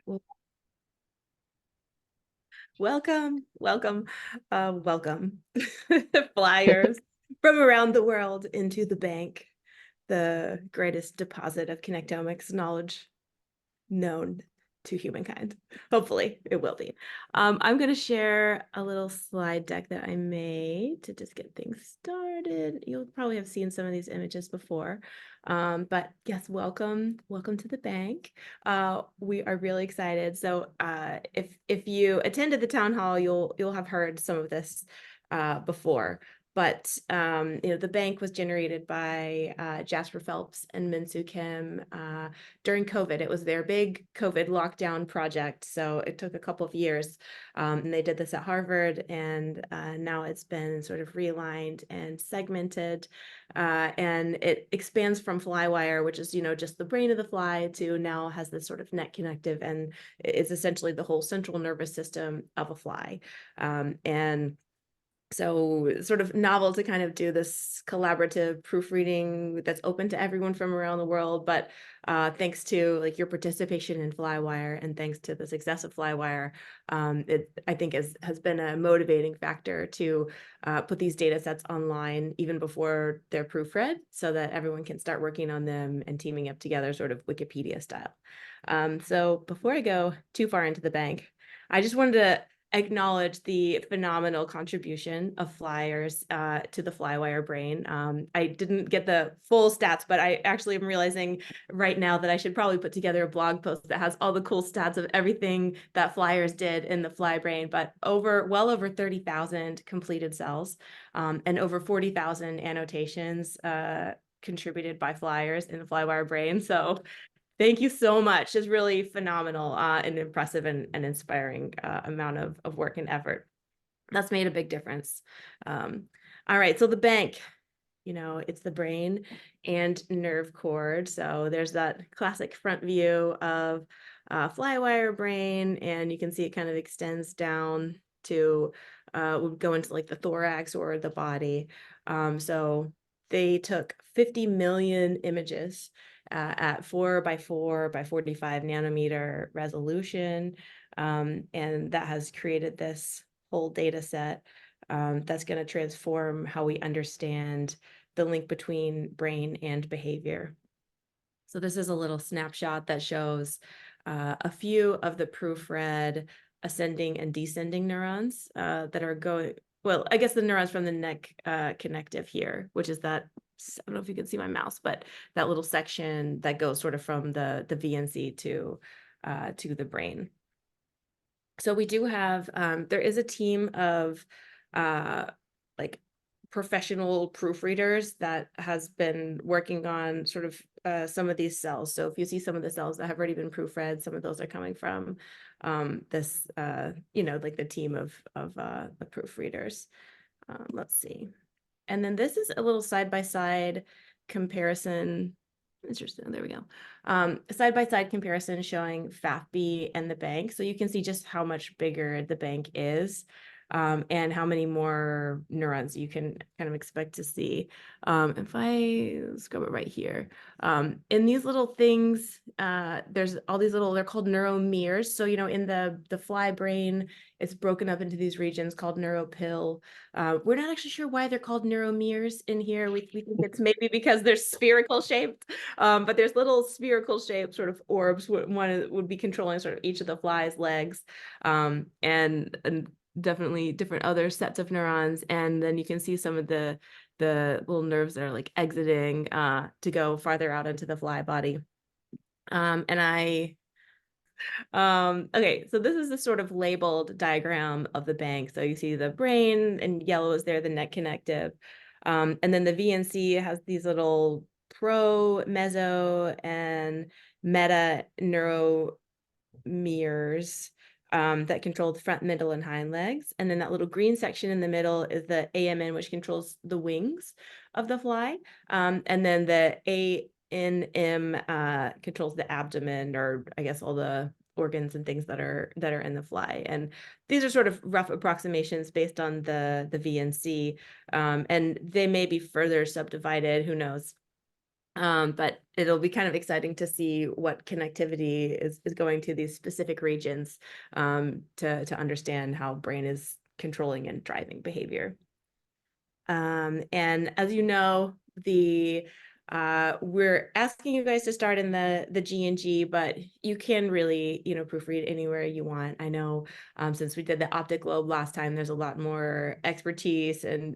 Well, welcome, flyers from around the world into the bank, the greatest deposit of connectomics knowledge known to humankind. Hopefully, it will be. I'm going to share a little slide deck that I made to just get things started. You'll probably have seen some of these images before. But yes, welcome to the bank. We are really excited. So if you attended the town hall, you'll have heard some of this before. But the bank was generated by Jasper Phelps and Minsu Kim during COVID. It was their big COVID lockdown project. So it took a couple of years. And they did this at Harvard, and now it's been sort of realigned and segmented. And it expands from Flywire, which is, just the brain of the fly, to now has this sort of net connective, and it's essentially the whole central nervous system of a fly. And so sort of novel to kind of do this collaborative proofreading that's open to everyone from around the world. But thanks to like your participation in Flywire and thanks to the success of Flywire, it I think has been a motivating factor to put these data sets online even before they're proofread, so that everyone can start working on them and teaming up together, sort of Wikipedia style. So before I go too far into the bank, I just wanted to acknowledge the phenomenal contribution of flyers to the Flywire brain. I didn't get the full stats, but I actually am realizing right now that I should probably put together a blog post that has all the cool stats of everything that flyers did in the fly brain. But well over 30,000 completed cells and over 40,000 annotations contributed by flyers in the Flywire brain. So thank you so much. It's really phenomenal and impressive and inspiring amount of work and effort. That's made a big difference. All right, so the bank, it's the brain and nerve cord. So there's that classic front view of Flywire brain, and you can see it kind of extends down to would go into like the thorax or the body. So they took 50 million images at 4 by 4 by 45 nanometer resolution. And that has created this whole data set that's going to transform how we understand the link between brain and behavior. So this is a little snapshot that shows a few of the proofread ascending and descending neurons that are going, well, I guess the neurons from the neck connective here, which is that, I don't know if you can see my mouse, but that little section that goes sort of from the VNC to the brain. So we do have, there is a team of like professional proofreaders that has been working on sort of some of these cells. So if you see some of the cells that have already been proofread, some of those are coming from this, like the team of the proofreaders. Let's see. And then this is a little side-by-side comparison. Interesting. There we go. Side-by-side comparison showing FAFB and the bank. So you can see just how much bigger the bank is and how many more neurons you can kind of expect to see. If I scrub it right here, in these little things, there's all these little, they're called neuromeres. So, in the fly brain, it's broken up into these regions called neuropil. We're not actually sure why they're called neuromeres in here. We think it's maybe because they're spherical shaped, but there's little spherical shaped sort of orbs. One would be controlling sort of each of the fly's legs, and definitely different other sets of neurons. And then you can see some of the little nerves that are like exiting to go farther out into the fly body. Okay, so this is the sort of labeled diagram of the bank. So you see the brain, and yellow is there, the net connective. And then the VNC has these little pro, meso, and meta neuromeres that control the front, middle, and hind legs. And then that little green section in the middle is the AMN, which controls the wings of the fly. And then the ANM controls the abdomen, or I guess all the organs and things that are in the fly. And these are sort of rough approximations based on the VNC, and they may be further subdivided, who knows. But it'll be kind of exciting to see what connectivity is going to these specific regions, to understand how brain is controlling and driving behavior. And as you know, we're asking you guys to start in the G and G, but you can really, proofread anywhere you want. I know, since we did the optic globe last time, there's a lot more expertise and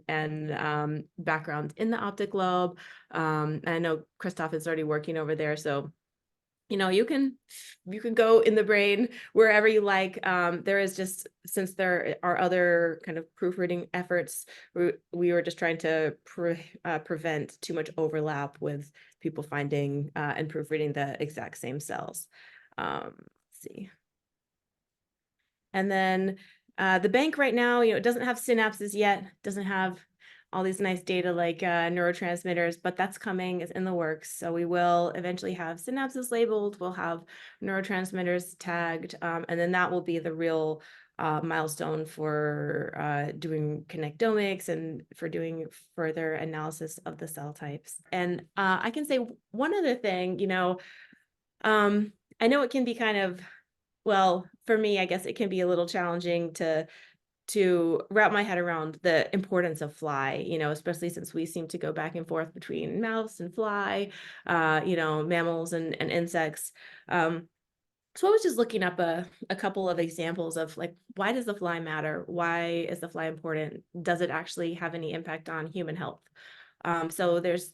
background in the optic globe. And I know Christoph is already working over there, so you can go in the brain wherever you like. There is just, since there are other kind of proofreading efforts, we were just trying to prevent too much overlap with people finding and proofreading the exact same cells. Let's see. And then the bank right now, it doesn't have synapses yet, doesn't have all these nice data like neurotransmitters, but that's coming, is in the works. So we will eventually have synapses labeled, we'll have neurotransmitters tagged, and then that will be the real milestone for doing connectomics and for doing further analysis of the cell types. And I can say one other thing, I know it can be kind of, well, for me, I guess it can be a little challenging to wrap my head around the importance of fly, especially since we seem to go back and forth between mouse and fly, mammals and insects. So I was just looking up a couple of examples of, like, why does the fly matter? Why is the fly important? Does it actually have any impact on human health? So there's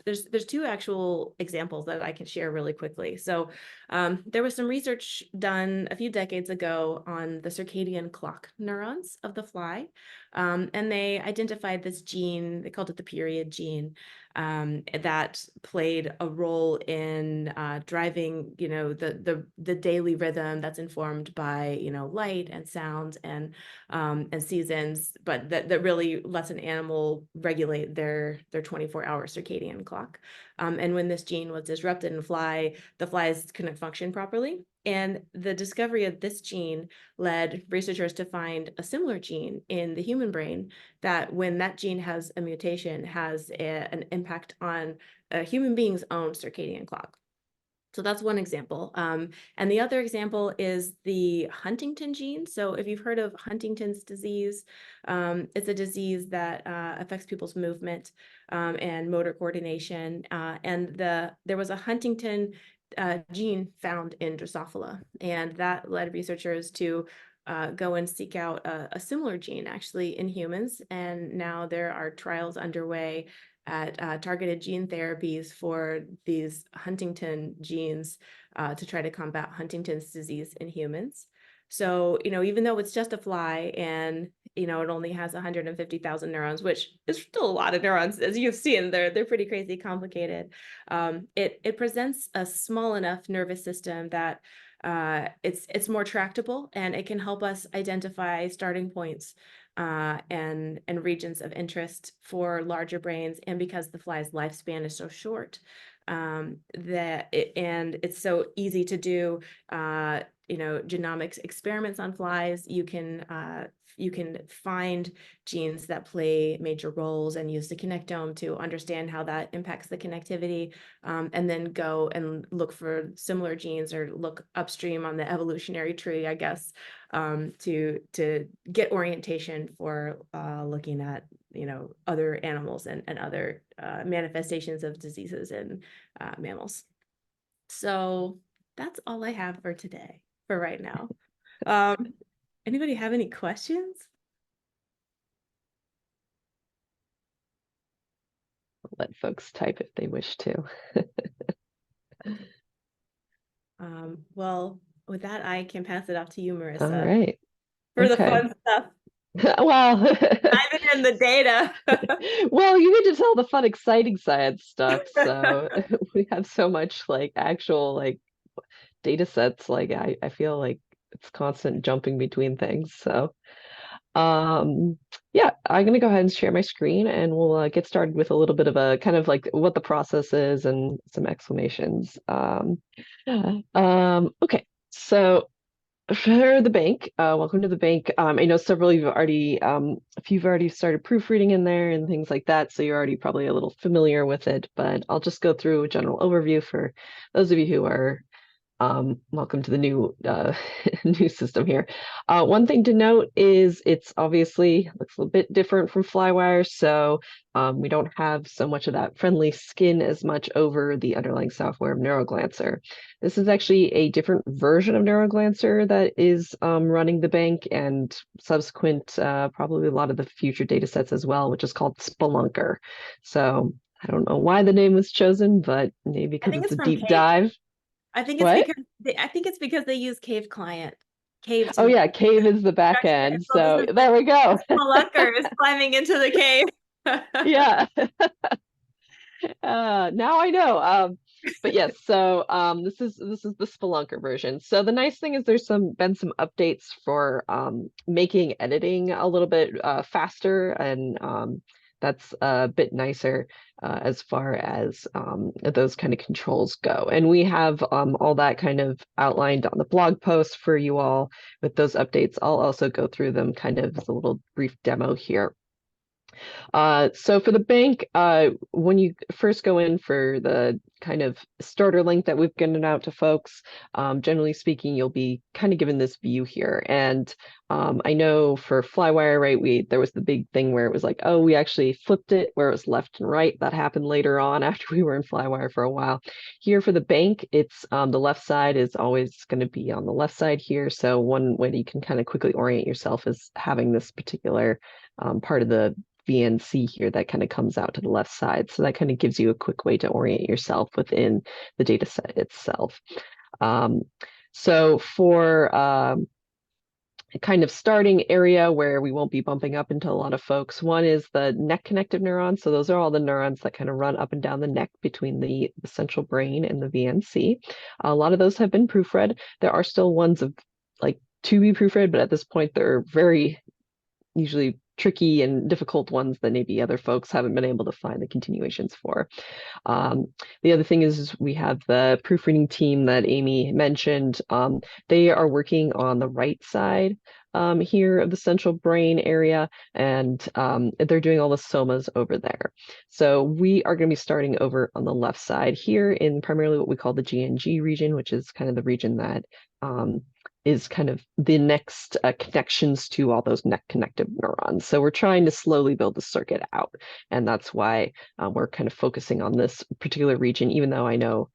two actual examples that I can share really quickly. So there was some research done a few decades ago on the circadian clock neurons of the fly, and they identified this gene. They called it the period gene, that played a role in driving, the daily rhythm that's informed by, light and sound and seasons, but that really lets an animal regulate their 24-hour circadian clock. And when this gene was disrupted in fly, the flies couldn't function properly. And the discovery of this gene led researchers to find a similar gene in the human brain that, when that gene has a mutation, has an impact on a human being's own circadian clock. So that's one example. And the other example is the Huntington gene. So if you've heard of Huntington's disease, it's a disease that affects people's movement and motor coordination. And there was a Huntington gene found in Drosophila, and that led researchers to go and seek out a similar gene actually in humans. And now there are trials underway at targeted gene therapies for these Huntington genes to try to combat Huntington's disease in humans. So, even though it's just a fly and, it only has 150,000 neurons, which is still a lot of neurons, as you've seen, they're pretty crazy complicated. It presents a small enough nervous system that it's more tractable, and it can help us identify starting points and regions of interest for larger brains. And because the fly's lifespan is so short, and it's so easy to do, genomics experiments on flies, you can find genes that play major roles and use the connectome to understand how that impacts the connectivity, and then go and look for similar genes, or look upstream on the evolutionary tree, I guess, to get orientation for looking at, other animals and other manifestations of diseases in mammals. So that's all I have for today, for right now. Anybody have any questions? Let folks type if they wish to. Well, with that, I can pass it off to you, Marissa. All right. For the fun stuff. Well, Diving in the data. Well, you get to tell the fun, exciting science stuff. So we have so much actual data sets. I feel like it's constant jumping between things. So yeah, I'm gonna go ahead and share my screen, and we'll get started with a little bit of a kind of what the process is and some explanations. Okay, so For the bank, welcome to the bank. I know several of you have already, if you've already started proofreading in there and things like that, so you're already probably a little familiar with it, but I'll just go through a general overview for those of you who are welcome to the new new system here. One thing to note is it's obviously looks a little bit different from Flywire, so we don't have so much of that friendly skin as much over the underlying software of NeuroGlancer. This is actually a different version of NeuroGlancer that is running the bank and subsequent, probably a lot of the future data sets as well, which is called Spelunker. So I don't know why the name was chosen, but maybe I because think it's it's a from deep Cave. dive. I think it's What? because I think it's because they use Cave client. Cave Oh to yeah, cave is the back structure. end. So this So is there we go. the spelunker is climbing into the cave. Yeah. Now I know. But yes, so this is the Spelunker version. So the nice thing is there's been some updates for making editing a little bit faster, and that's a bit nicer as far as those kind of controls go. And we have all that kind of outlined on the blog post for you all with those updates. I'll also go through them kind of as a little brief demo here. So for the bank, when you first go in for the kind of starter link that we've given out to folks, generally speaking, you'll be kind of given this view here. And I know for Flywire, right, there was the big thing where it was like, oh, we actually flipped it where it was left and right. That happened later on after we were in Flywire for a while. Here for the bank, it's the left side is always going to be on the left side here. So one way that you can kind of quickly orient yourself is having this particular part of the VNC here that kind of comes out to the left side. So that kind of gives you a quick way to orient yourself within the data set itself. Um, so for kind of starting area where we won't be bumping up into a lot of folks, one is the neck connective neurons. So those are all the neurons that kind of run up and down the neck between the central brain and the VNC. A lot of those have been proofread. There are still ones of like to be proofread, but at this point they're very usually tricky and difficult ones that maybe other folks haven't been able to find the continuations for. The other thing is we have the proofreading team that Amy mentioned. They are working on the right side here of the central brain area, and they're doing all the somas over there. So we are going to be starting over on the left side here in primarily what we call the GNG region, which is kind of the region that is kind of the next connections to all those neck connective neurons. So we're trying to slowly build the circuit out. And that's why we're kind of focusing on this particular region, even though I know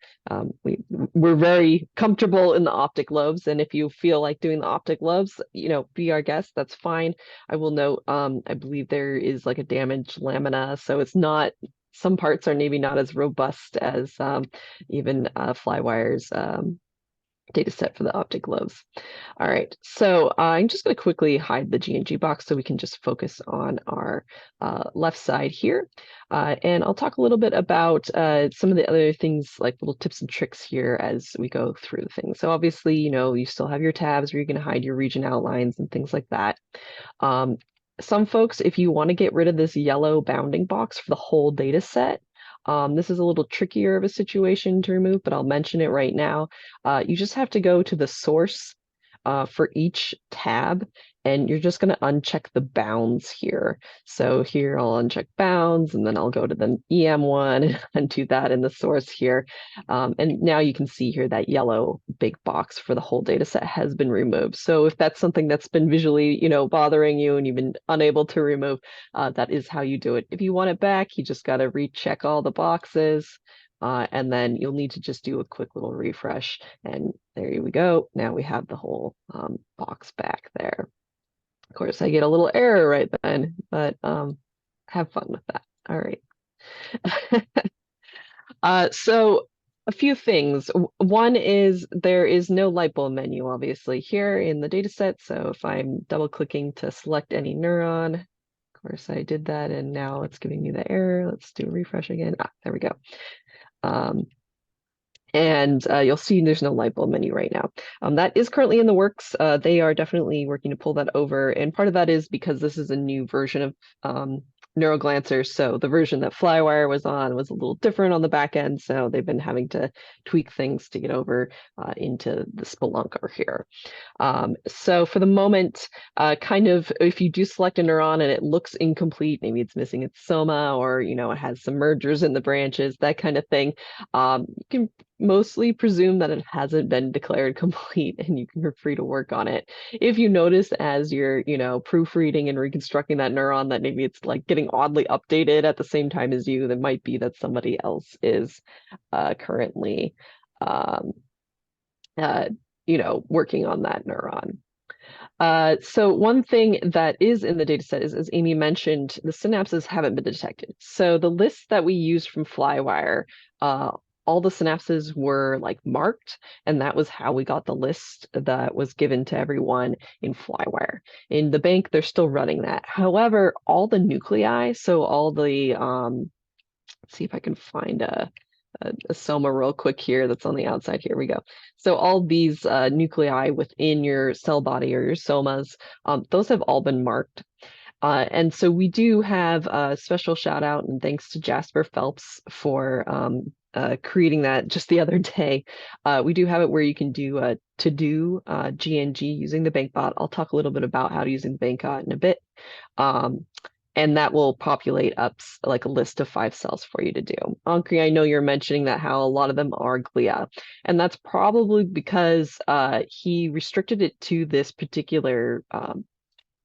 we're very comfortable in the optic lobes. And if you feel like doing the optic lobes, be our guest, that's fine. I will note, I believe there is like a damaged lamina. So it's not, some parts are maybe not as robust as even Flywire's data set for the optic lobes. All right, so I'm just going to quickly hide the GNG box so we can just focus on our left side here. And I'll talk a little bit about some of the other things, like little tips and tricks here as we go through things. So obviously, you still have your tabs where you're going to hide your region outlines and things like that. Some folks, if you want to get rid of this yellow bounding box for the whole data set, this is a little trickier of a situation to remove, but I'll mention it right now. You just have to go to the source for each tab, and you're just going to uncheck the bounds here. So here I'll uncheck bounds, and then I'll go to the EM one and undo that in the source here. And now you can see here that yellow big box for the whole data set has been removed. So if that's something that's been visually, bothering you and you've been unable to remove, that is how you do it. If you want it back, you just got to recheck all the boxes. And then you'll need to just do a quick little refresh. And there we go. Now we have the whole box back there. Of course, I get a little error right then, but have fun with that. All right. So a few things. One is there is no light bulb menu, obviously, here in the data set. So if I'm double clicking to select any neuron, of course I did that, and now it's giving me the error. Let's do a refresh again. There we go. And you'll see there's no light bulb menu right now. That is currently in the works. They are definitely working to pull that over. And part of that is because this is a new version of neuroglancer. So the version that Flywire was on was a little different on the back end. So they've been having to tweak things to get over into the Spelunker here. So for the moment, kind of if you do select a neuron and it looks incomplete, maybe it's missing its soma, or it has some mergers in the branches, that kind of thing, you can mostly presume that it hasn't been declared complete, and you can feel free to work on it. If you notice as you're proofreading and reconstructing that neuron that maybe it's like getting oddly updated at the same time as you, that might be that somebody else is currently um, working on that neuron. So one thing that is in the data set is, as Amy mentioned, the synapses haven't been detected. So the list that we used from Flywire, all the synapses were like marked, and that was how we got the list that was given to everyone in Flywire. In the bank, they're still running that. However, all the nuclei, so all the, let's see if I can find a soma real quick here that's on the outside. Here we go. So all these nuclei within your cell body or your somas, those have all been marked. And so we do have a special shout out and thanks to Jasper Phelps for creating that just the other day. We do have it where you can do to do GNG using the bank bot. I'll talk a little bit about how to using the bank bot in a bit. And that will populate up like a list of 5 cells for you to do. Ankri, I know you're mentioning that how a lot of them are glia, and that's probably because he restricted it to this particular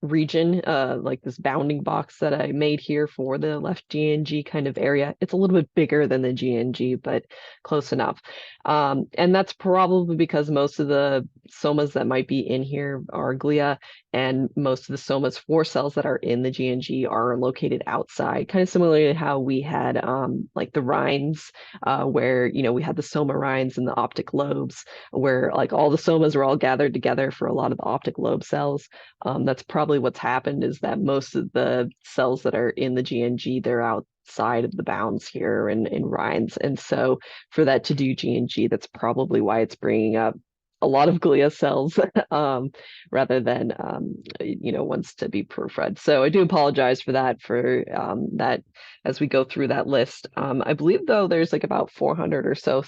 region, like this bounding box that I made here for the left GNG kind of area. It's a little bit bigger than the GNG, but close enough. And that's probably because most of the somas that might be in here are glia, and most of the somas for cells that are in the GNG are located outside, kind of similarly to how we had like the rinds, where we had the soma rinds and the optic lobes, where like all the somas were all gathered together for a lot of the optic lobe cells. That's probably what's happened, is that most of the cells that are in the GNG, they're outside of the bounds here in rinds. And so for that to do GNG, that's probably why it's bringing up a lot of glia cells rather than ones to be proofread. So I do apologize for that, that as we go through that list. I believe though there's like about 400 or so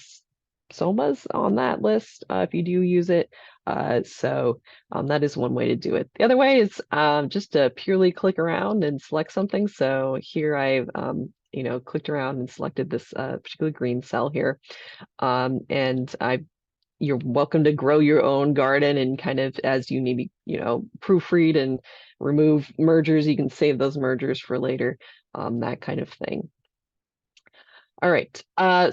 somas on that list if you do use it. So that is one way to do it. The other way is just to purely click around and select something. So here I've clicked around and selected this particular green cell here, and you're welcome to grow your own garden, and kind of as you maybe proofread and remove mergers, you can save those mergers for later, that kind of thing. All right.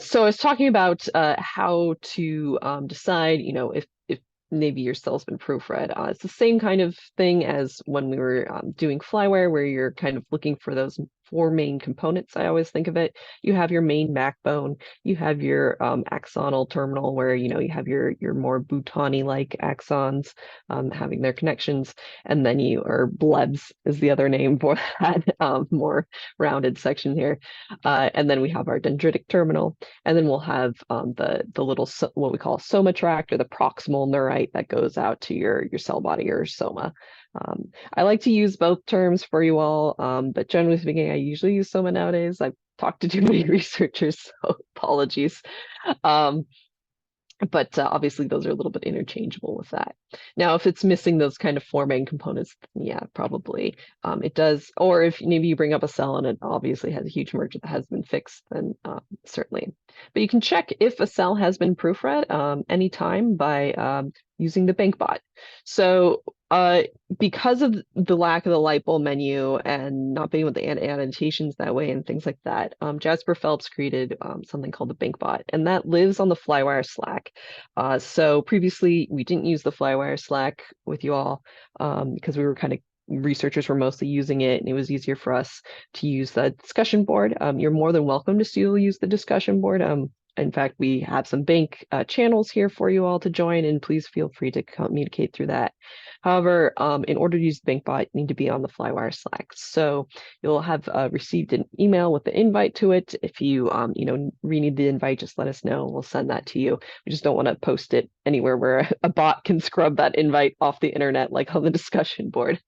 So I was talking about how to decide, if maybe your cell's been proofread. It's the same kind of thing as when we were doing Flywire, where you're kind of looking for those 4 main components. I always think of it. You have your main backbone. You have your axonal terminal, where you have your more Boutani-like axons having their connections, and then or blebs is the other name for that more rounded section here. And then we have our dendritic terminal, and then we'll have the little what we call soma tract, or the proximal neurite that goes out to your cell body or soma. I like to use both terms for you all, but generally speaking, I usually use soma nowadays. I've talked to too many researchers, so apologies. But obviously those are a little bit interchangeable with that. Now, if it's missing those kind of 4 main components, yeah, probably it does. Or if maybe you bring up a cell and it obviously has a huge merger that has been fixed, then certainly. But you can check if a cell has been proofread anytime by using the bank bot. So because of the lack of the light bulb menu and not being able to add annotations that way and things like that, Jasper Phelps created something called the bank bot, and that lives on the Flywire Slack. So previously we didn't use the Flywire Slack with you all because we were researchers were mostly using it, and it was easier for us to use the discussion board. You're more than welcome to still use the discussion board. In fact, we have some bank channels here for you all to join, and please feel free to communicate through that. However, in order to use the bank bot, you need to be on the Flywire Slack. So you'll have received an email with the invite to it. If you need the invite, just let us know. We'll send that to you. We just don't want to post it anywhere where a bot can scrub that invite off the internet, like on the discussion board.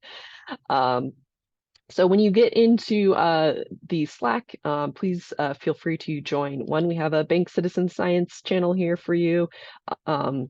So when you get into the Slack, please feel free to join. One, we have a Bank Citizen Science channel here for you. Um,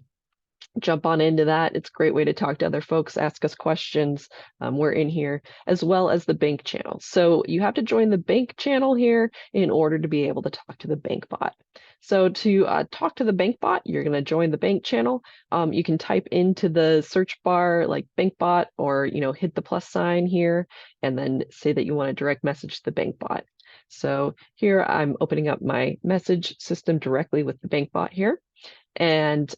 jump on into that. It's a great way to talk to other folks, ask us questions. We're in here, as well as the bank channel. So you have to join the bank channel here in order to be able to talk to the bank bot. So to talk to the bank bot, you're going to join the bank channel. You can type into the search bar like bank bot, or hit the plus sign here and then say that you want to direct message the bank bot. So here I'm opening up my message system directly with the bank bot here. And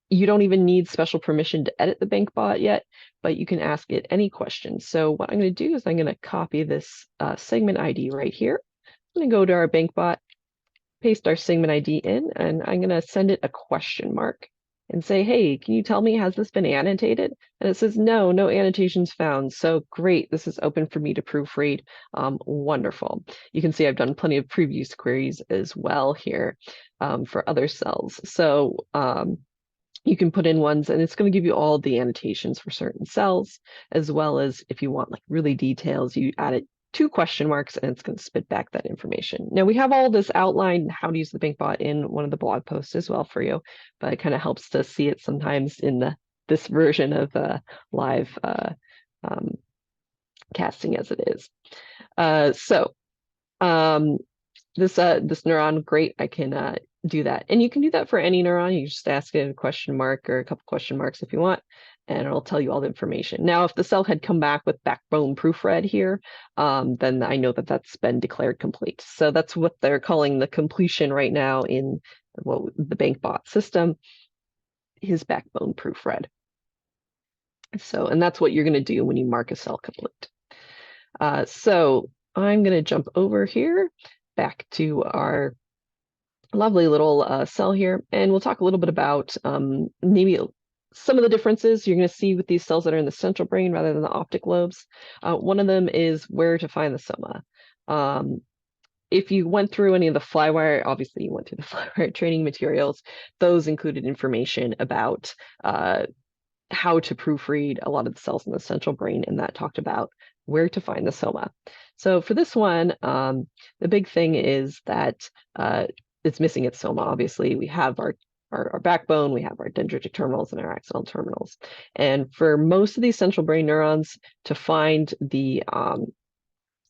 you don't even need special permission to edit the bank bot yet, but you can ask it any question. So what I'm going to do is I'm going to copy this segment ID right here. I'm going to go to our bank bot, paste our segment ID in, and I'm going to send it a question mark and say, hey, can you tell me, has this been annotated? And it says, no, no annotations found. So great, this is open for me to proofread. Wonderful. You can see I've done plenty of previous queries as well here for other cells. So you can put in ones and it's going to give you all the annotations for certain cells, as well as if you want like really details, you add it 2 question marks and it's going to spit back that information. Now we have all this outlined how to use the BankBot in one of the blog posts as well for you, but it kind of helps to see it sometimes in this version of live um, casting as it is. This neuron, great, I can do that. And you can do that for any neuron. You just ask it a question mark or a couple question marks if you want, and it'll tell you all the information. Now, if the cell had come back with backbone proofread here, then I know that that's been declared complete. So that's what they're calling the completion right now in the BankBot system is backbone proofread. So, and that's what you're going to do when you mark a cell complete. So I'm going to jump over here back to our lovely little cell here, and we'll talk a little bit about maybe some of the differences you're going to see with these cells that are in the central brain rather than the optic lobes. One of them is where to find the soma. If you went through any of the Flywire, obviously you went through the Flywire training materials, those included information about how to proofread a lot of the cells in the central brain, and that talked about where to find the soma. So for this one, the big thing is that it's missing its soma. Obviously, we have our backbone, we have our dendritic terminals and our axonal terminals. And for most of these central brain neurons, to find the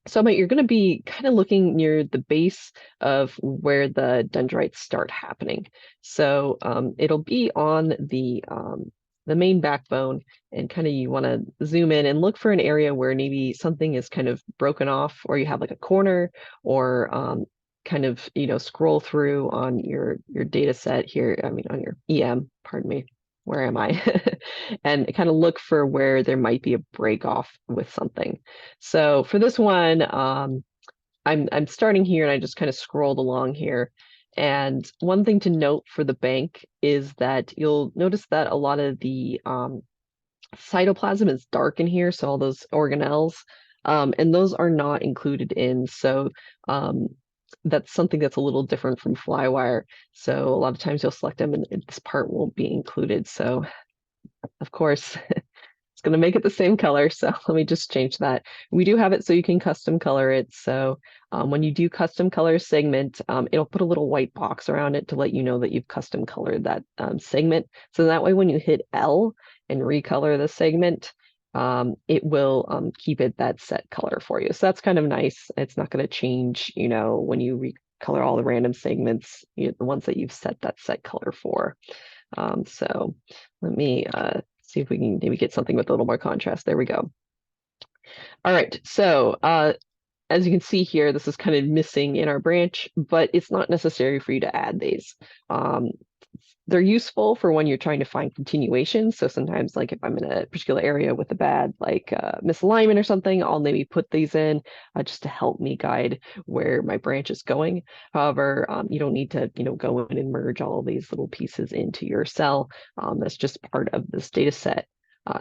soma, you're going to be kind of looking near the base of where the dendrites start happening. So it'll be on the main backbone, and kind of you want to zoom in and look for an area where maybe something is kind of broken off, or you have like a corner, or kind of scroll through on your data set here, I mean on your EM, pardon me, where am I? And kind of look for where there might be a break off with something. So for this one, I'm starting here and I just kind of scrolled along here. And one thing to note for the bank is that you'll notice that a lot of the cytoplasm is dark in here, so all those organelles, and those are not included in. So that's something that's a little different from Flywire. So a lot of times you'll select them and this part won't be included. So of course, it's going to make it the same color. So let me just change that. We do have it so you can custom color it. So when you do custom color segment, it'll put a little white box around it to let you know that you've custom colored that segment. So that way, when you hit L and recolor the segment, it will keep it that set color for you. So that's kind of nice. It's not going to change, when you recolor all the random segments, the ones that you've set that set color for. So let me see if we can maybe get something with a little more contrast. There we go. All right, so as you can see here, this is kind of missing in our branch, but it's not necessary for you to add these. They're useful for when you're trying to find continuation. So sometimes, like if I'm in a particular area with a bad misalignment or something, I'll maybe put these in just to help me guide where my branch is going. However, you don't need to go in and merge all of these little pieces into your cell. That's just part of this data set.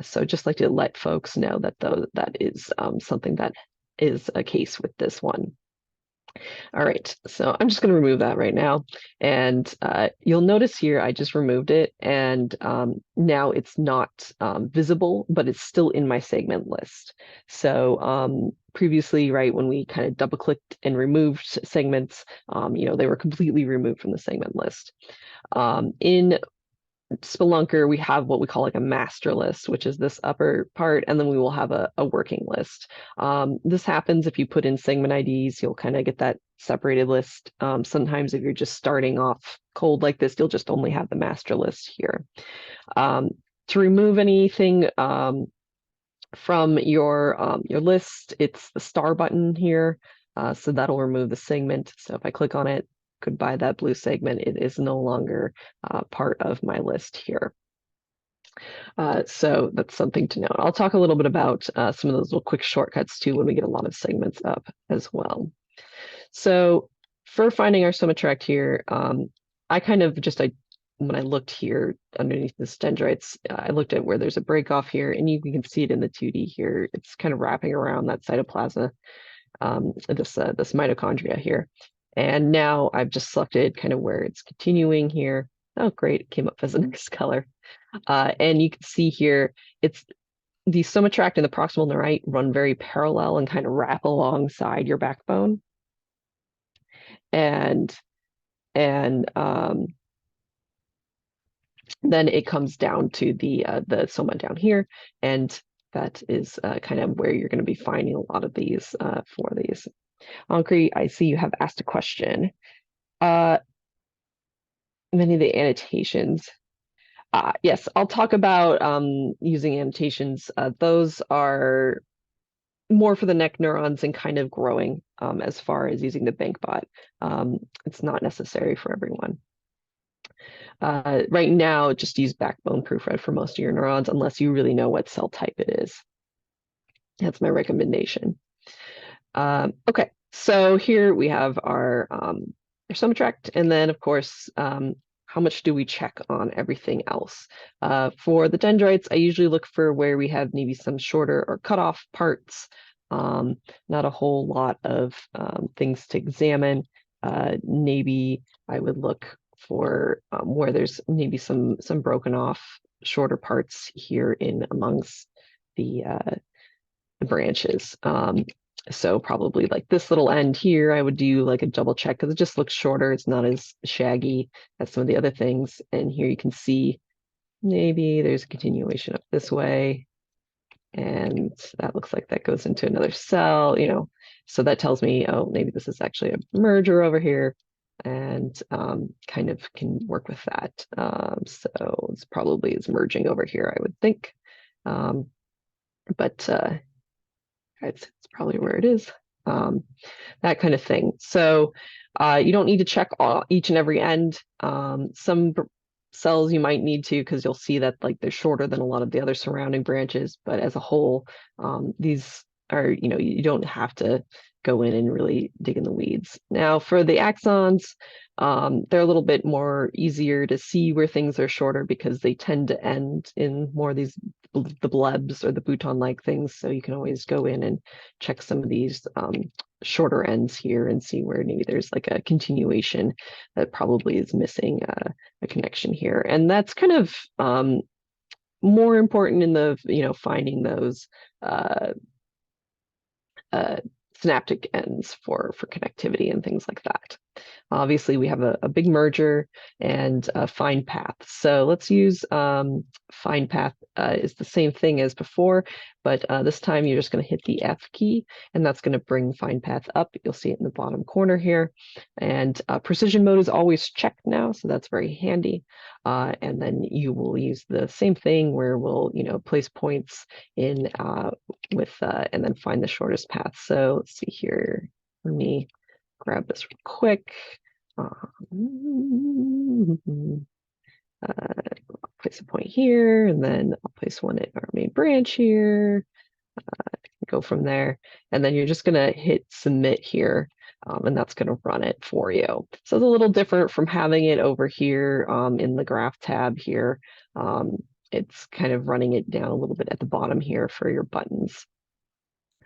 So just like to let folks know that that is something that is a case with this one. All right, so I'm just going to remove that right now. And you'll notice here, I just removed it. And now it's not visible, but it's still in my segment list. So previously, right, when we kind of double clicked and removed segments, they were completely removed from the segment list. In Spelunker, we have what we call like a master list, which is this upper part, and then we will have a working list. This happens if you put in segment IDs, you'll kind of get that separated list. Sometimes if you're just starting off cold like this, you'll just only have the master list here. To remove anything from your list, it's the star button here. So that'll remove the segment. So if I click on it, goodbye that blue segment, it is no longer part of my list here. So that's something to note. I'll talk a little bit about some of those little quick shortcuts too when we get a lot of segments up as well. So for finding our soma tract here, I kind of just, when I looked here underneath the dendrites, I looked at where there's a break off here, and you can see it in the 2D here. It's kind of wrapping around that cytoplasma, this mitochondria here. And now I've just selected kind of where it's continuing here. Oh, great, it came up as a nice color. And you can see here, it's the soma tract and the proximal neurite run very parallel and kind of wrap alongside your backbone. And then it comes down to the soma down here, and that is kind of where you're going to be finding a lot of these for these. Ankri, I see you have asked a question. Many of the annotations. Yes, I'll talk about using annotations. Those are more for the neck neurons and kind of growing as far as using the banc bot. It's not necessary for everyone. Right now, just use backbone proofread for most of your neurons, unless you really know what cell type it is. That's my recommendation. Okay, so here we have our soma tract, and then of course, how much do we check on everything else? For the dendrites, I usually look for where we have maybe some shorter or cut off parts, not a whole lot of things to examine. Maybe I would look for where there's maybe some broken off shorter parts here in amongst the branches. So probably like this little end here, I would do like a double check because it just looks shorter. It's not as shaggy as some of the other things. And here you can see maybe there's a continuation up this way. And that looks like that goes into another cell, So that tells me, oh, maybe this is actually a merger over here, and kind of can work with that. So it's probably is merging over here, I would think. But it's probably where it is. That kind of thing. So you don't need to check each and every end. Some cells you might need to, because you'll see that like they're shorter than a lot of the other surrounding branches, but as a whole, these are, you don't have to go in and really dig in the weeds. Now for the axons, they're a little bit more easier to see where things are shorter because they tend to end in more of these the blebs or the bouton-like things. So you can always go in and check some of these shorter ends here and see where maybe there's like a continuation that probably is missing a connection here. And that's kind of more important in the, finding those synaptic ends for connectivity and things like that. Obviously, we have a big merger and a find path. So let's use find path is the same thing as before, but this time you're just going to hit the F key, and that's going to bring find path up. You'll see it in the bottom corner here. And precision mode is always checked now, so that's very handy. And then you will use the same thing where we'll, place points in and then find the shortest path. So let's see here. Let me grab this real quick. Place a point here, and then I'll place one in our main branch here. Go from there, and then you're just going to hit submit here, and that's going to run it for you. So it's a little different from having it over here in the graph tab here. It's kind of running it down a little bit at the bottom here for your buttons.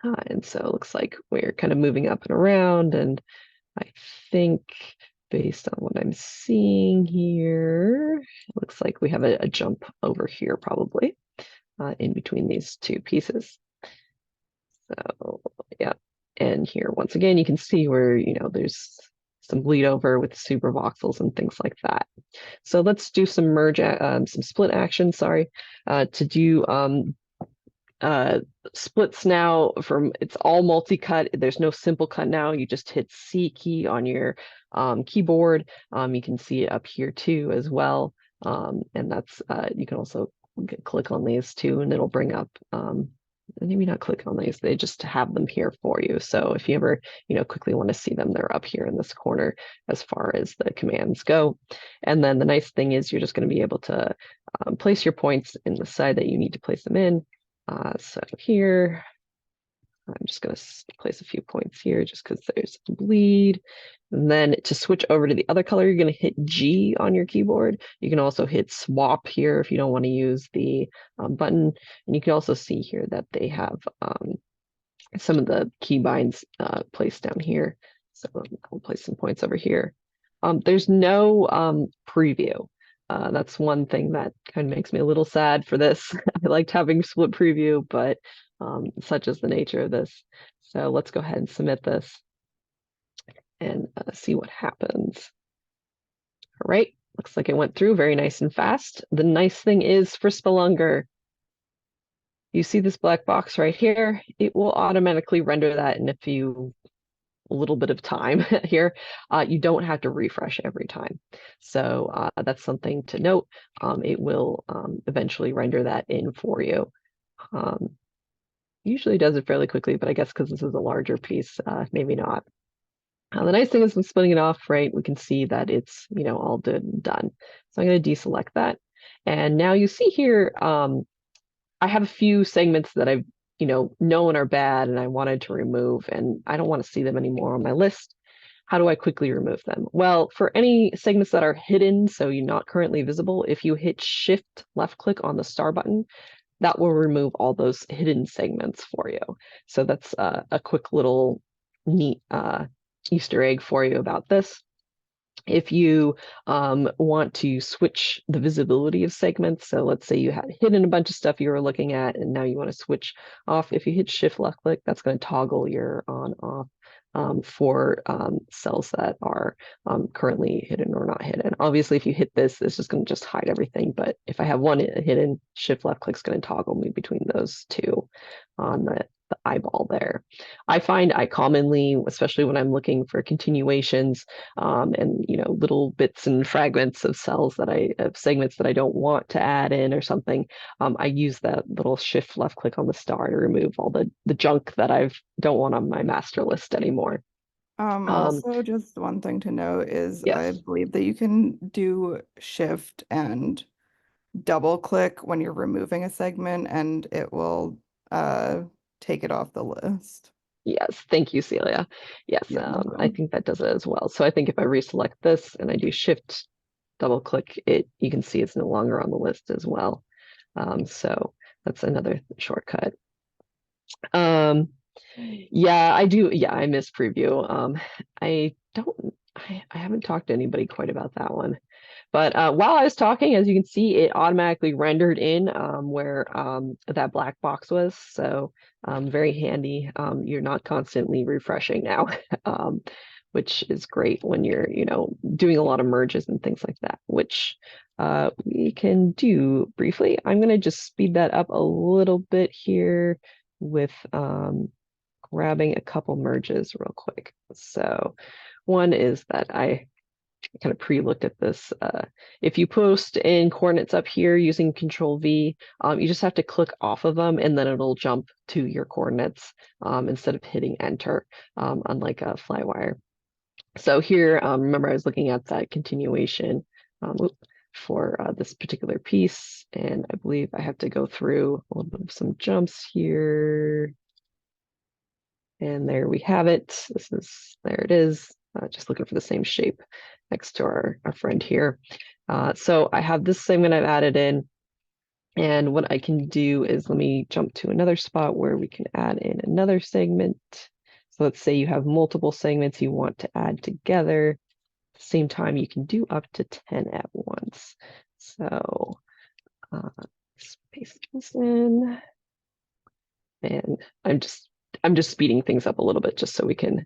And so it looks like we're kind of moving up and around, and I think based on what I'm seeing here, it looks like we have a jump over here probably in between these two pieces. So yeah, and here once again, you can see where, there's some bleed over with supervoxels and things like that. So let's do some some split action, sorry, to do splits now from, it's all multi-cut. There's no simple cut now. You just hit C key on your keyboard. You can see it up here too as well. And that's, you can also click on these too, and it'll bring up, maybe not click on these, they just have them here for you. So if you ever, quickly want to see them, they're up here in this corner as far as the commands go. And then the nice thing is you're just going to be able to place your points in the side that you need to place them in. So here, I'm just going to place a few points here just because there's a bleed. And then to switch over to the other color, you're going to hit G on your keyboard. You can also hit swap here if you don't want to use the button. And you can also see here that they have some of the keybinds placed down here. So I'll place some points over here. There's no preview. That's one thing that kind of makes me a little sad for this. I liked having split preview, but such is the nature of this. So let's go ahead and submit this and see what happens. All right, looks like it went through very nice and fast. The nice thing is for Spelunker, you see this black box right here, it will automatically render that in a little bit of time here. You don't have to refresh every time. So that's something to note. It will eventually render that in for you. Usually does it fairly quickly, but I guess because this is a larger piece, maybe not. The nice thing is when splitting it off, right, we can see that it's, all done. So I'm going to deselect that. And now you see here, I have a few segments that I've, known are bad and I wanted to remove, and I don't want to see them anymore on my list. How do I quickly remove them? Well, for any segments that are hidden, so you're not currently visible, if you hit Shift left click on the star button, that will remove all those hidden segments for you. So that's a quick little neat Easter egg for you about this. If you want to switch the visibility of segments, so let's say you had hidden a bunch of stuff you were looking at and now you want to switch off, if you hit Shift left click, that's going to toggle your on off for cells that are currently hidden or not hidden. Obviously, if you hit this, it's just going to just hide everything. But if I have one hidden, Shift left click is going to toggle me between those two on the eyeball there. I find I commonly, especially when I'm looking for continuations and little bits and fragments of cells of segments that I don't want to add in or something, I use that little Shift left click on the star to remove all the junk that I don't want on my master list anymore. Also, just one thing to note is I Yes. believe that you can do shift and double click when you're removing a segment and it will take it off the list. Yes, thank you, Celia. Yes, You're I welcome. think that does it as well. So I think if I reselect this and I do Shift, double click it, you can see it's no longer on the list as well. So that's another shortcut. Yeah, I do. Yeah, I miss preview. I haven't talked to anybody quite about that one. But while I was talking, as you can see, it automatically rendered in where that black box was. So very handy. You're not constantly refreshing now, which is great when you're, doing a lot of merges and things like that, which we can do briefly. I'm going to just speed that up a little bit here with grabbing a couple merges real quick. So one is that I kind of pre-looked at this. If you post in coordinates up here using Control V, you just have to click off of them and then it'll jump to your coordinates instead of hitting enter, unlike a flywire. So here, remember I was looking at that continuation for this particular piece, and I believe I have to go through a little bit of some jumps here. And there we have it. There it is. Just looking for the same shape next to our friend here. So I have this segment I've added in. And what I can do is let me jump to another spot where we can add in another segment. So let's say you have multiple segments you want to add together. At the same time, you can do up to 10 at once. So let's paste this in. And I'm just speeding things up a little bit just so we can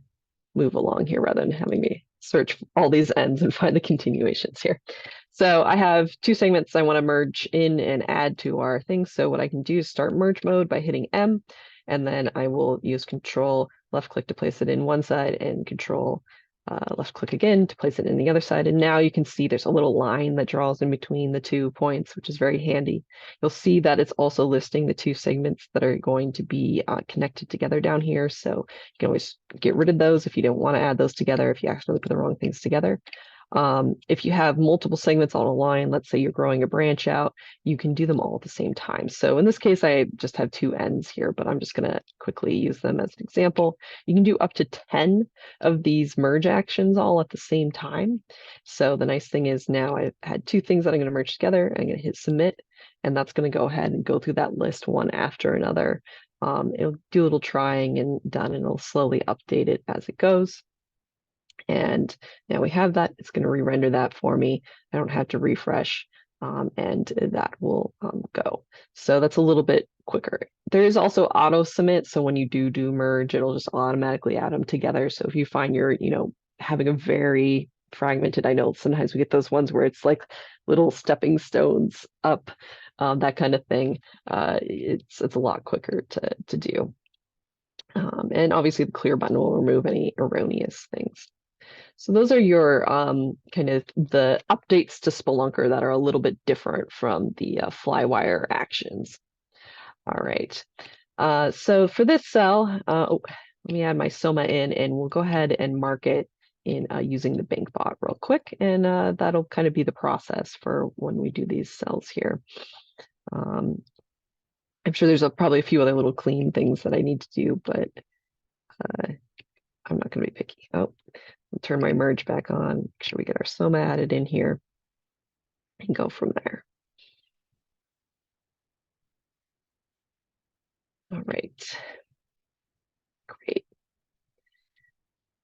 move along here rather than having me search all these ends and find the continuations here. So I have two segments I want to merge in and add to our thing. So what I can do is start merge mode by hitting M, and then I will use Control left click to place it in one side and Control left click again to place it in the other side. And now you can see there's a little line that draws in between the 2 points, which is very handy. You'll see that it's also listing the 2 segments that are going to be connected together down here. So you can always get rid of those if you don't want to add those together, if you accidentally put the wrong things together. If you have multiple segments on a line, let's say you're growing a branch out, you can do them all at the same time. So in this case, I just have 2 ends here, but I'm just going to quickly use them as an example. You can do up to 10 of these merge actions all at the same time. So the nice thing is now I've had 2 things that I'm going to merge together. I'm going to hit submit, and that's going to go ahead and go through that list one after another. It'll do a little trying and done, and it'll slowly update it as it goes. And now we have that. It's going to re-render that for me. I don't have to refresh, and that will go. So that's a little bit quicker. There is also auto submit. So when you do merge, it'll just automatically add them together. So if you find you're, having a very fragmented, I know sometimes we get those ones where it's like little stepping stones up, that kind of thing. It's a lot quicker to do. And obviously the clear button will remove any erroneous things. So those are your kind of the updates to Spelunker that are a little bit different from the Flywire actions. All right. So for this cell, let me add my Soma in, and we'll go ahead and mark it in using the bank bot real quick. And that'll kind of be the process for when we do these cells here. I'm sure there's probably a few other little clean things that I need to do, but I'm not going to be picky. Oh. I'll turn my merge back on. Make sure we get our Soma added in here and go from there. All right. Great.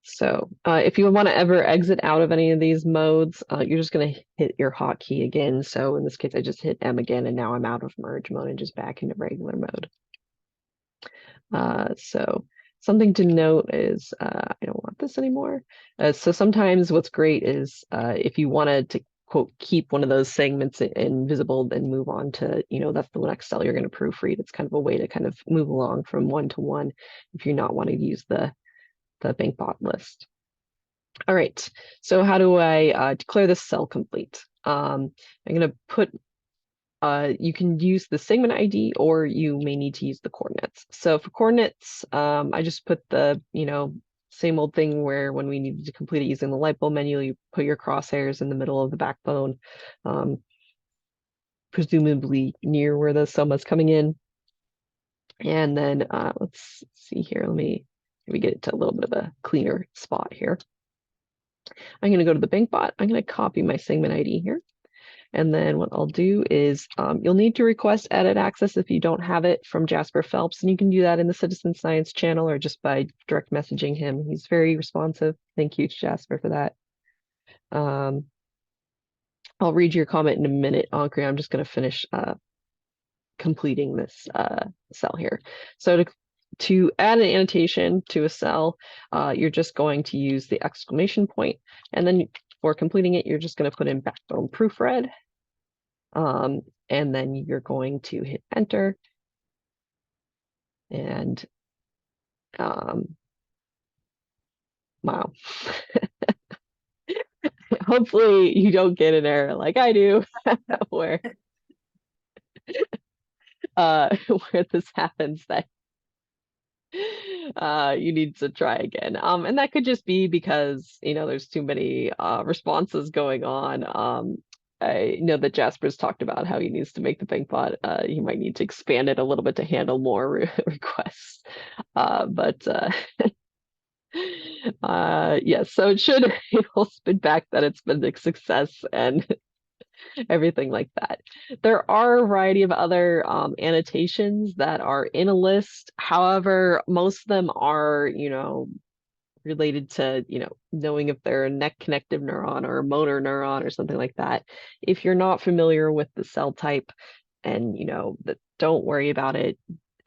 So if you want to ever exit out of any of these modes, you're just going to hit your hotkey again. So in this case, I just hit M again, and now I'm out of merge mode and just back into regular mode. So something to note is I don't want this anymore. So sometimes what's great is if you wanted to quote keep one of those segments invisible and move on to, that's the next cell you're going to proofread. It's kind of a way to kind of move along from one to one if you're not wanting to use the bank bot list. All right, so how do I declare this cell complete? I'm going to put you can use the segment ID, or you may need to use the coordinates. So for coordinates, I just put the, same old thing where when we needed to complete it using the light bulb menu, you put your crosshairs in the middle of the backbone, presumably near where the Soma's coming in. And then let's see here. Let me get it to a little bit of a cleaner spot here. I'm going to go to the bank bot. I'm going to copy my segment ID here. And then what I'll do is you'll need to request edit access if you don't have it from Jasper Phelps, and you can do that in the Citizen Science channel or just by direct messaging him. He's very responsive. Thank you, Jasper, for that. I'll read your comment in a minute, Ankri. I'm just going to finish completing this cell here. So to add an annotation to a cell, you're just going to use the exclamation point, and then for completing it, you're just going to put in backbone proofread. And then you're going to hit enter. And wow. Hopefully you don't get an error like I do where this happens, that you need to try again. And that could just be because, there's too many responses going on. I know that Jasper's talked about how he needs to make the bank bot. He might need to expand it a little bit to handle more requests. Yes, so it will spit back that it's been a success, and everything like that. There are a variety of other annotations that are in a list. However, most of them are, related to, knowing if they're a neck connective neuron or a motor neuron or something like that. If you're not familiar with the cell type and, don't worry about it.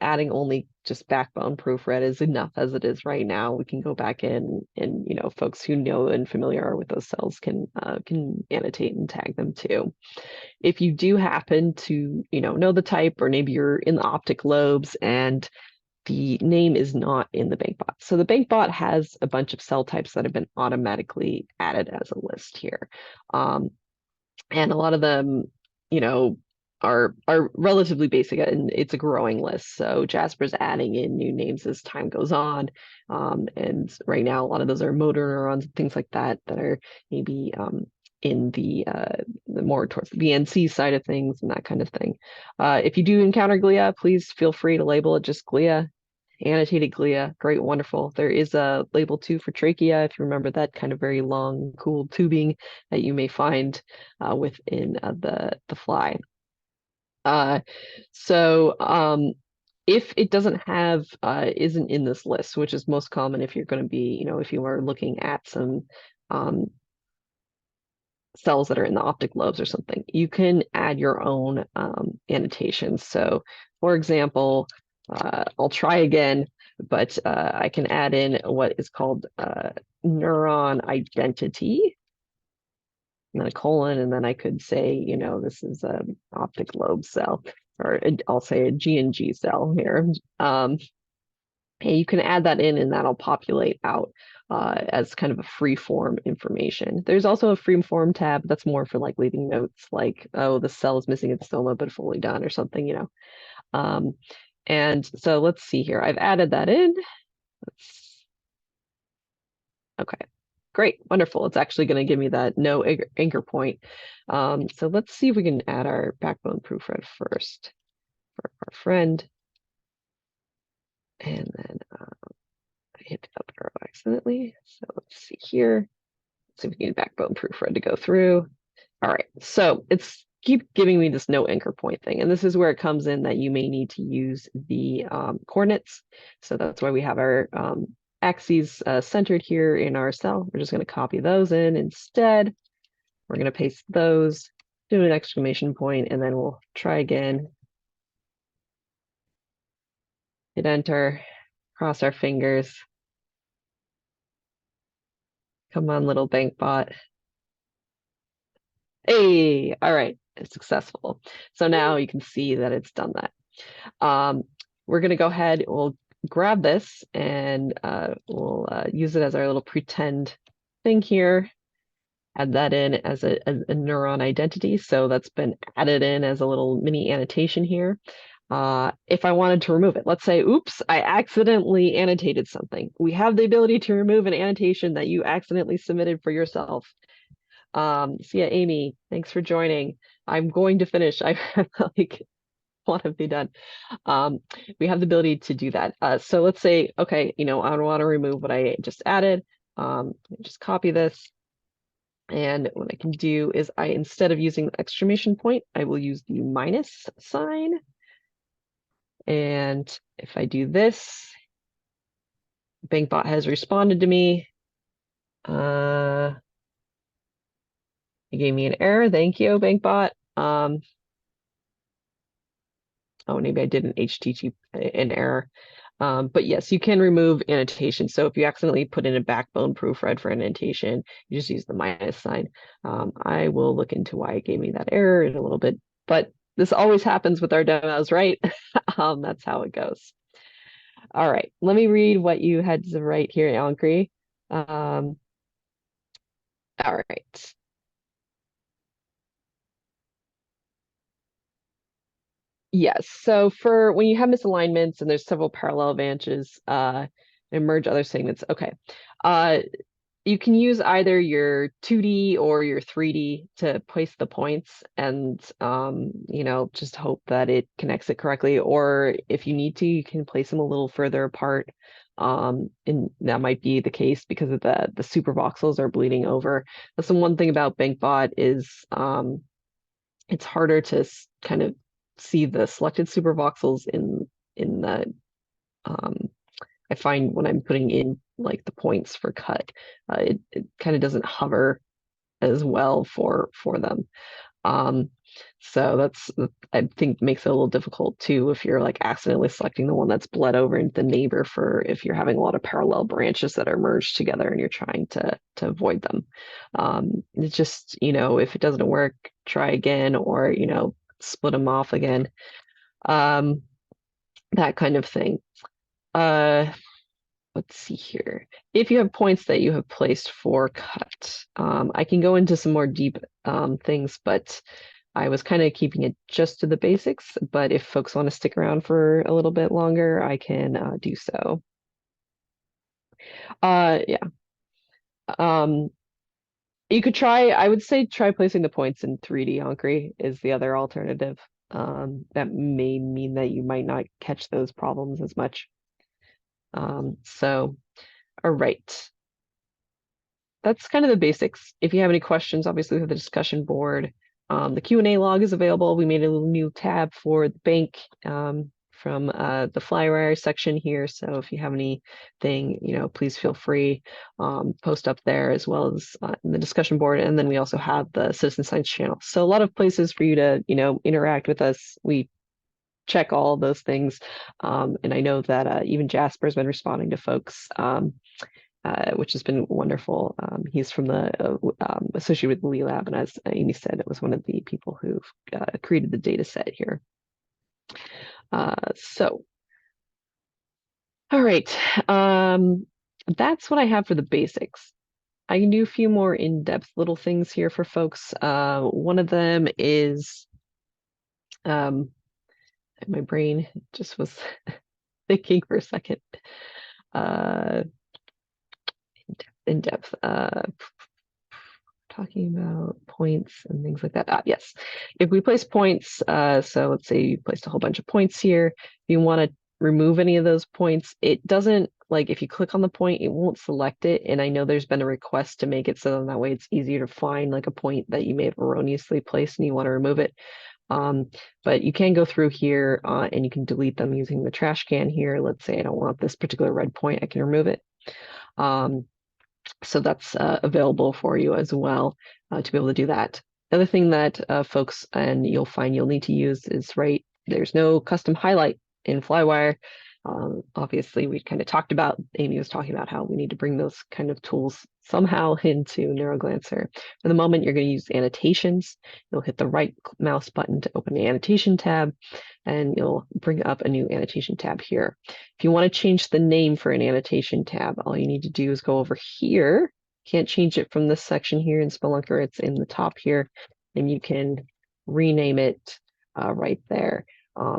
Adding only just backbone proofread is enough as it is right now. We can go back in and, folks who know and familiar are with those cells can annotate and tag them too. If you do happen to, know the type, or maybe you're in the optic lobes and the name is not in the BancBot. So the BancBot has a bunch of cell types that have been automatically added as a list here. And a lot of them, are relatively basic, and it's a growing list. So Jasper's adding in new names as time goes on. And right now, a lot of those are motor neurons and things like that are maybe in the more towards the BNC side of things and that kind of thing. If you do encounter glia, please feel free to label it just glia. Annotated glia, great, wonderful. There is a label too for trachea, if you remember that kind of very long, cool tubing that you may find within the fly. So if it doesn't have, isn't in this list, which is most common if you're going to be, if you are looking at some cells that are in the optic lobes or something, you can add your own annotations. So for example, I'll try again, but I can add in what is called neuron identity, and then a colon, and then I could say, this is an optic lobe cell, or I'll say a G&G cell here. And you can add that in, and that'll populate out as kind of a free form information. There's also a free form tab that's more for like leaving notes, like, oh, the cell is missing its stoma but fully done, or something, And so let's see here. I've added that in. Okay, great, wonderful. It's actually going to give me that no anchor point. So let's see if we can add our backbone proofread first for our friend. And then I hit the up arrow accidentally. So let's see here. Let's see if we can backbone proofread to go through. All right, so it's keep giving me this no anchor point thing. And this is where it comes in that you may need to use the coordinates. So that's why we have our axes centered here in our cell. We're just going to copy those in instead. We're going to paste those, do an exclamation point, and then we'll try again. Hit enter, cross our fingers. Come on, little BancBot. Hey, all right, it's successful. So now you can see that it's done that. We're going to go ahead, we'll grab this, and we'll use it as our little pretend thing here. Add that in as a neuron identity. So that's been added in as a little mini annotation here. If I wanted to remove it, let's say, oops, I accidentally annotated something. We have the ability to remove an annotation that you accidentally submitted for yourself. So yeah, Amy, thanks for joining. I'm going to finish. I like want to be done. We have the ability to do that. So let's say, okay, I want to remove what I just added. Just copy this. And what I can do is instead of using the exclamation point, I will use the minus sign. And if I do this, BancBot has responded to me. It gave me an error. Thank you, BancBot. Oh, maybe I did an HTTP an error. But yes, you can remove annotation. So if you accidentally put in a backbone proofread for annotation, you just use the minus sign. I will look into why it gave me that error in a little bit, but this always happens with our demos, right? That's how it goes. All right, let me read what you had to write here, Ankri. All right. Yes, so for when you have misalignments and there's several parallel branches and merge other segments, okay. You can use either your 2D or your 3D to place the points and, just hope that it connects it correctly. Or if you need to, you can place them a little further apart. And that might be the case because of the supervoxels are bleeding over. That's the one thing about BancBot is it's harder to kind of see the selected supervoxels in the I find when I'm putting in like the points for cut, it kind of doesn't hover as well for them. So that's, I think, makes it a little difficult too if you're like accidentally selecting the one that's bled over into the neighbor, for if you're having a lot of parallel branches that are merged together and you're trying to avoid them. It's just, if it doesn't work, try again, or split them off again. That kind of thing. Let's see here. If you have points that you have placed for cut, I can go into some more deep things, but I was kind of keeping it just to the basics. But if folks want to stick around for a little bit longer, I can do so. Yeah. You could try, I would say try placing the points in 3D Ankri is the other alternative. That may mean that you might not catch those problems as much. So, all right. That's kind of the basics. If you have any questions, obviously we have the discussion board. The Q&A log is available. We made a little new tab for the bank from the flywire section here. So if you have anything, please feel free, post up there, as well as in the discussion board. And then we also have the citizen science channel. So a lot of places for you to, interact with us. We check all of those things. And I know that even Jasper's been responding to folks, which has been wonderful. He's from the associated with the Lee Lab, and as Amy said, it was one of the people who created the data set here. So, all right, that's what I have for the basics. I can do a few more in-depth little things here for folks. One of them is, my brain just was thinking for a second. In depth, talking about points and things like that. Yes, if we place points, so let's say you placed a whole bunch of points here. If you want to remove any of those points, it doesn't, like, if you click on the point, it won't select it. And I know there's been a request to make it so that way it's easier to find like a point that you may have erroneously placed and you want to remove it. But you can go through here and you can delete them using the trash can here. Let's say I don't want this particular red point, I can remove it. So that's available for you as well to be able to do that. The other thing that folks, and you'll find you'll need to use is, there's no custom highlight in Flywire. Obviously, we kind of talked about, Amy was talking about how we need to bring those kind of tools somehow into NeuroGlancer. For the moment, you're going to use annotations. You'll hit the right mouse button to open the annotation tab, and you'll bring up a new annotation tab here. If you want to change the name for an annotation tab, all you need to do is go over here. Can't change it from this section here in Spelunker. It's in the top here, and you can rename it right there.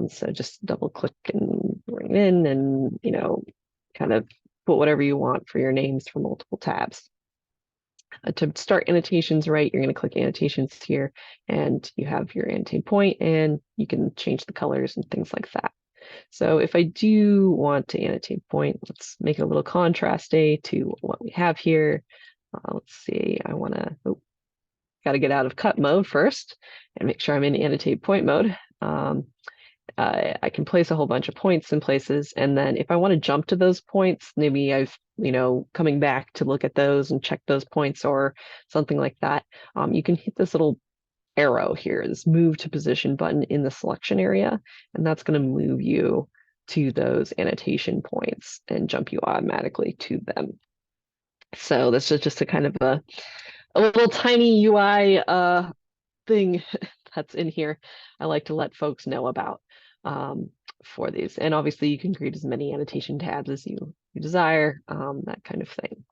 So just double click and bring it in, and kind of put whatever you want for your names for multiple tabs. To start annotations, you're going to click annotations here, and you have your annotate point, and you can change the colors and things like that. So if I do want to annotate point, let's make it a little contrasty to what we have here. Let's see, I want to, got to get out of cut mode first and make sure I'm in annotate point mode. I can place a whole bunch of points in places, and then if I want to jump to those points, maybe I've coming back to look at those and check those points or something like that, you can hit this little arrow here, this move to position button in the selection area, and that's going to move you to those annotation points and jump you automatically to them. So this is just a kind of a little tiny UI thing that's in here I like to let folks know about for these. And obviously you can create as many annotation tabs as you desire, that kind of thing.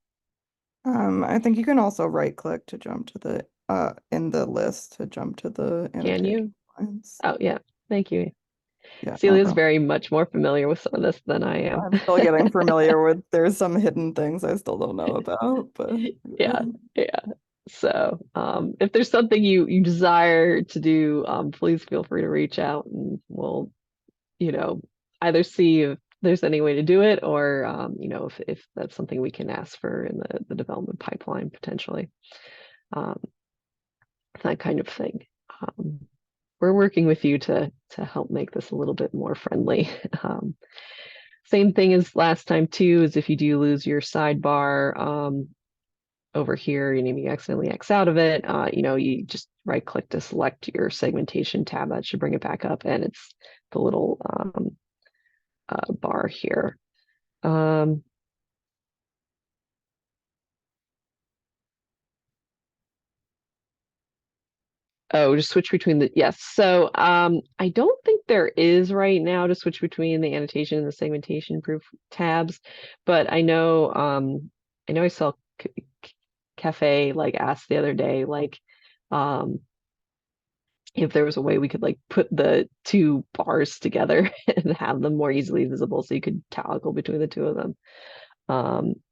I think you can also right click to jump to the in the list to jump to the Can you? lines. Oh yeah, thank you. Yeah, Celia's very much more familiar with some of this than I am. I'm still getting familiar with, there's some hidden things I still don't know about, but yeah. So if there's something you desire to do, please feel free to reach out, and we'll either see if there's any way to do it, or if that's something we can ask for in the development pipeline potentially, that kind of thing. we're working with you to help make this a little bit more friendly. Same thing as last time too, is if you do lose your sidebar over here, you maybe accidentally X out of it, you just right click to select your segmentation tab. That should bring it back up, and it's the little bar here. Oh, just switch between the, yes. So I don't think there is right now to switch between the annotation and the segmentation proof tabs, but I saw Cafe like asked the other day, like um if there was a way we could like put the two bars together and have them more easily visible so you could toggle between the two of them.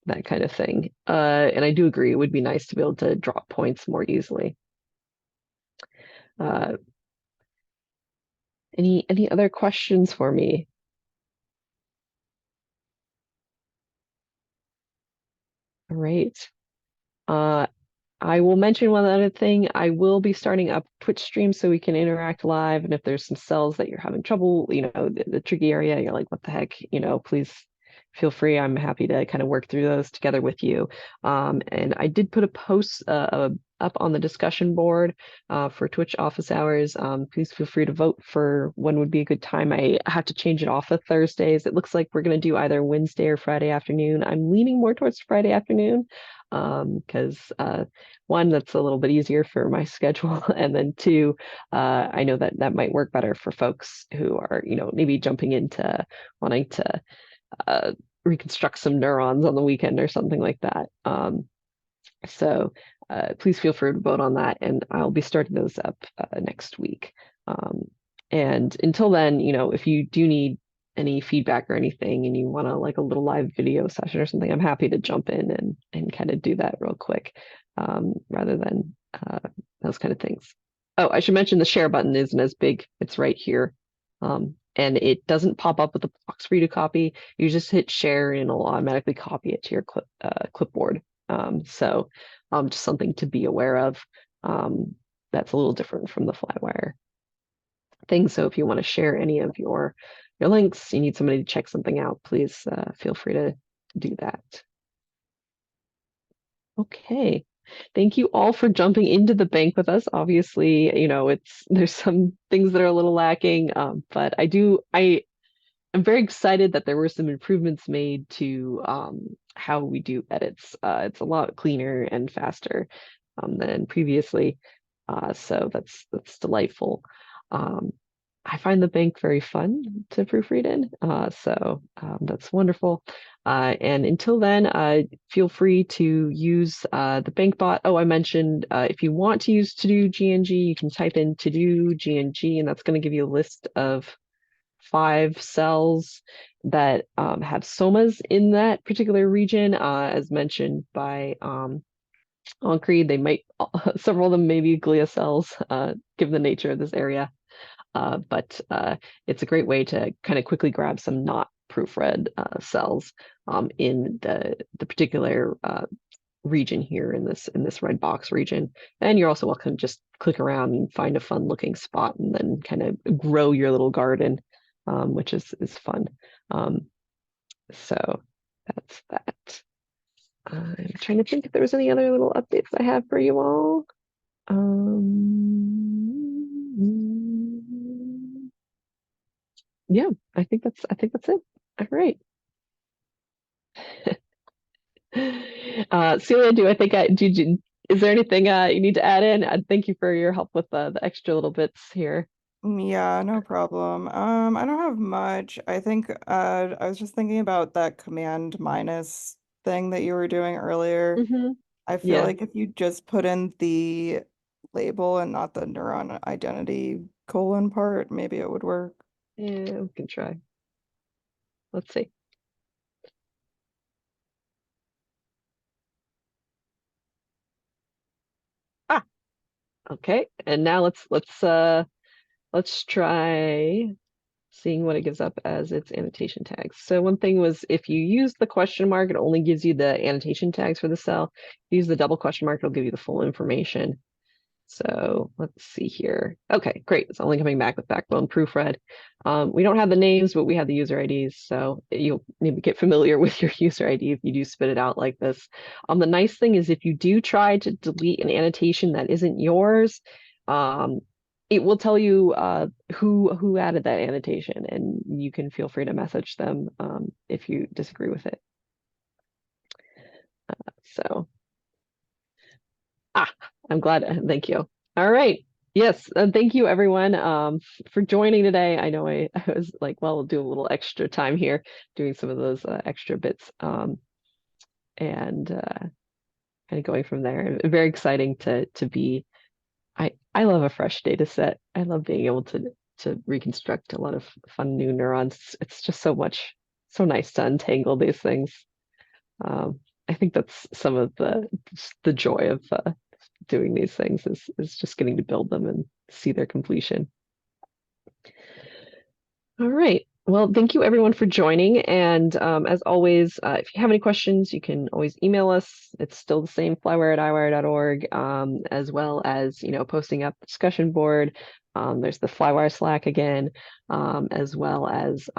That kind of thing. And I do agree, it would be nice to be able to drop points more easily. Any other questions for me? All right. I will mention one other thing. I will be starting up Twitch streams so we can interact live. And if there's some cells that you're having trouble, the tricky area, you're like, what the heck, please feel free. I'm happy to kind of work through those together with you. And I did put a post up on the discussion board for Twitch office hours. Please feel free to vote for when would be a good time. I have to change it off of Thursdays. It looks like we're going to do either Wednesday or Friday afternoon. I'm leaning more towards Friday afternoon because one, that's a little bit easier for my schedule, and then two, I know that might work better for folks who are maybe jumping into wanting to reconstruct some neurons on the weekend or something like that. So please feel free to vote on that, and I'll be starting those up next week. And until then, if you do need any feedback or anything and you want to like a little live video session or something, I'm happy to jump in and kind of do that real quick rather than those kind of things. Oh, I should mention the share button isn't as big. It's right here. And it doesn't pop up with a box for you to copy. You just hit share and it'll automatically copy it to your clipboard. So just something to be aware of. That's a little different from the Flywire thing. So if you want to share any of your links, you need somebody to check something out, please feel free to do that. Okay. Thank you all for jumping into the bank with us. Obviously, there's some things that are a little lacking, but I'm very excited that there were some improvements made to how we do edits. It's a lot cleaner and faster than previously, so that's delightful. I find the bank very fun to proofread in, so that's wonderful. And until then, feel free to use the bank bot. Oh, I mentioned if you want to use to do GNG, you can type in to do GNG, and that's going to give you a list of 5 cells that have somas in that particular region, as mentioned by Ankri. They might several of them may be glia cells, given the nature of this area. But it's a great way to kind of quickly grab some not proofread cells in the particular region here in this red box region. And you're also welcome to just click around and find a fun looking spot and then kind of grow your little garden, which is fun. So that's that. I'm trying to think if there was any other little updates I have for you all. Yeah, I think that's it. All right. Celia, is there anything you need to add in? Thank you for your help with the extra little bits here. Yeah, no problem. I don't have much. I think I was just thinking about that command minus thing that you were doing earlier. I feel Yeah. like if you just put in the label and not the neuron identity colon part, maybe it would work. Yeah, we can try. Let's see. Ah, okay. And now let's try seeing what it gives up as its annotation tags. So one thing was if you use the question mark, it only gives you the annotation tags for the cell. If you use the double question mark, it'll give you the full information. So let's see here. Okay, great. It's only coming back with Backbone Proofread. We don't have the names, but we have the user IDs. So you'll maybe get familiar with your user ID if you do spit it out like this. The nice thing is if you do try to delete an annotation that isn't yours, it will tell you who added that annotation, and you can feel free to message them if you disagree with it. So. I'm glad. Thank you. All right. Yes. Thank you, everyone, for joining today. I know I was like, well, we'll do a little extra time here doing some of those extra bits and kind of going from there. Very exciting to be. I love a fresh data set. I love being able to reconstruct a lot of fun new neurons. It's just so nice to untangle these things. I think that's some of the joy of doing these things is just getting to build them and see their completion. All right. Well, thank you everyone for joining. And as always, if you have any questions, you can always email us. It's still the same, flywire@iwire.org, as well as, posting up the discussion board. There's the Flywire Slack again, as well as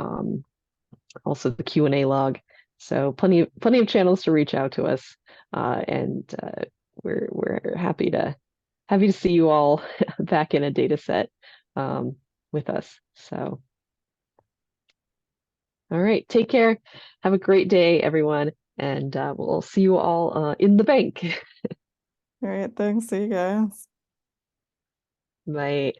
also the Q&A log. So plenty of channels to reach out to us, and we're happy to see you all back in a data set with us. So, all right, take care. Have a great day, everyone, and we'll see you all in the bank. All right, thanks. See you guys. Bye.